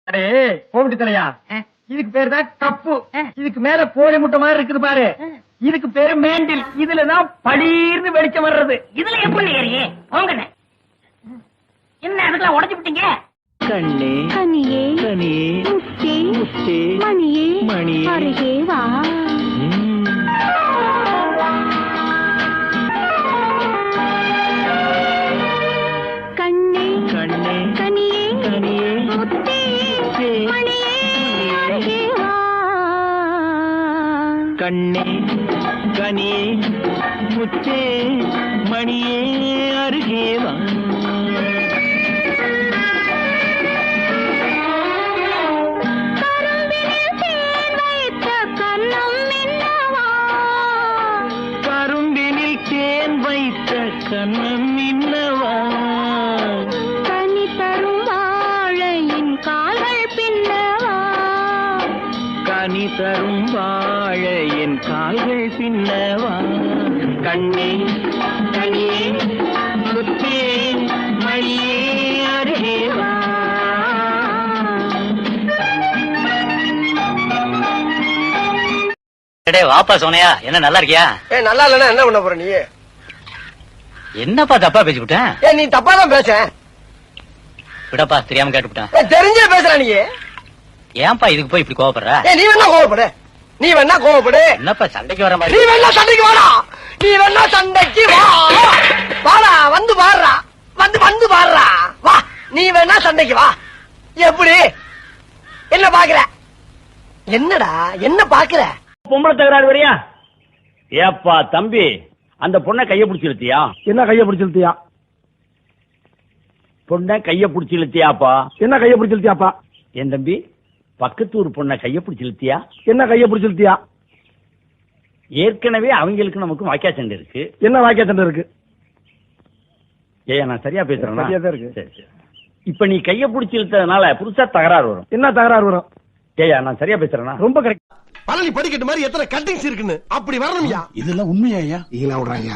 அடே கோவிட்டு தலையா, இதுக்கு பேரு தான் கப்பு. இதுக்கு மேல கோழி முட்டை மாதிரி இருக்குது பாரு, இதுக்கு பேரு மேண்டில். இதுலதான் பளீர்னு வெளிச்சம் வர்றது. இதுல எப்படி ஏறியே போங்கண்ணே. என்ன அதுக்கெல்லாம் உடைச்சு விட்டீங்க? கண்ணே கனியே கனியே முத்தே முத்தே மணியே மணியே அருகே வா. கண்ணே கண்ணே கனியே கனியே முத்தே மணியே அருகே வா. கண்ணே கனியே முத்தே மணியே அருகே வா. கரும்பினில் தேன் வைத்த கண்ணம் என்னவா. கனி தரும் வாழையின் கால்கள் பின்னவா. கனி தரும் வாழையின் கால்கள் பின்னவா. கண்ணே கனியே முத்தே மணியே அருகே வா. வாப்பா சோனையா, என்ன நல்லா இருக்கியா? நல்லா இல்லன்னா என்ன பண்ண போற நீ? என்னப்பா தப்பா பேசிவிட்டேன்? நீ தப்பா தான் பேச. விடப்பா, தெரியாம கேட்டுவிட்டேன். தெரிஞ்சே பேசுற நீ. ஏன்பா இதுக்கு போய் இப்படி கோவப்படுற? நீ வேணா கோவப்படு, நீ வேணா கோவப்படு. என்னப்பா சண்டைக்கு வர நீ மாதிரி? வேணா சண்டைக்கு வாடா, நீ வேணா சண்டைக்கு வா. வாடா, வந்து பாடுறா, வந்து பாடுறா, வா. நீ வேணா சண்டைக்கு வா. எப்படி என்ன பாக்குற? என்னடா என்ன பாக்குற? பொம்பளை தகராறு வரையா? ஏப்பா தம்பி, அந்த பொண்ணை கைய பிடிச்சி இழுத்தியா? என்ன கைய பிடிச்சு இழுத்தியா? பொண்ணை கைய பிடிச்சி இழுத்தியாப்பா? என்ன கைய பிடிச்சு இழுத்தியாப்பா? என் தம்பி, பக்கத்தூர் பொண்ணை கைய பிடிச்சி இழுத்தியா? என்ன கைய பிடிச்சு இழுத்தியா? ஏற்கனவே அவங்களுக்கு நமக்கு வாக்கியா சண்டை இருக்கு. என்ன வாக்கிய சண்டை இருக்கு? ஏயா நான் சரியா பேசுறேன்? சரியா தான் இருக்கு. சரி சரி. இப்ப நீ கைய பிடிச்சி இழுத்ததுனால புதுசா தகராறு வரும். என்ன தகராறு வரும்? ஏயா நான் சரியா பேசுறேன்னா? ரொம்ப கரெக்ட். பழனி படிக்கட்டு மாதிரி எத்தனை கட்டிங்ஸ் இருக்குன்னு அப்படி வரணும்யா. இதெல்லாம் உண்மையா ஐயா? ஈங்களா விடுறாங்க.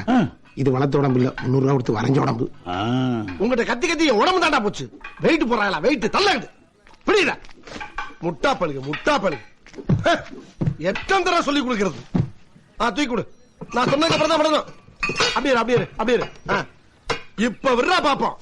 இது வளர்த்த உடம்பு இல்ல, 300 ரூபா கொடுத்து வரைஞ்ச உடம்பு. உங்ககிட்ட கத்தி கத்தி என் உடம்பு தாண்டா போச்சு. வெயிட் போறாங்களா? வெயிட் தள்ளாகுது. புரியுதா? முட்டா பழுகு முட்டா பழுகு. எத்தனை தடவை சொல்லி கொடுக்கிறது? தூக்கி கொடு. நான் சொன்னதுக்கு அப்புறம் தான் பண்ணணும். அப்படியே அப்படியே அப்படியே. இப்ப விடுறா பாப்போம்.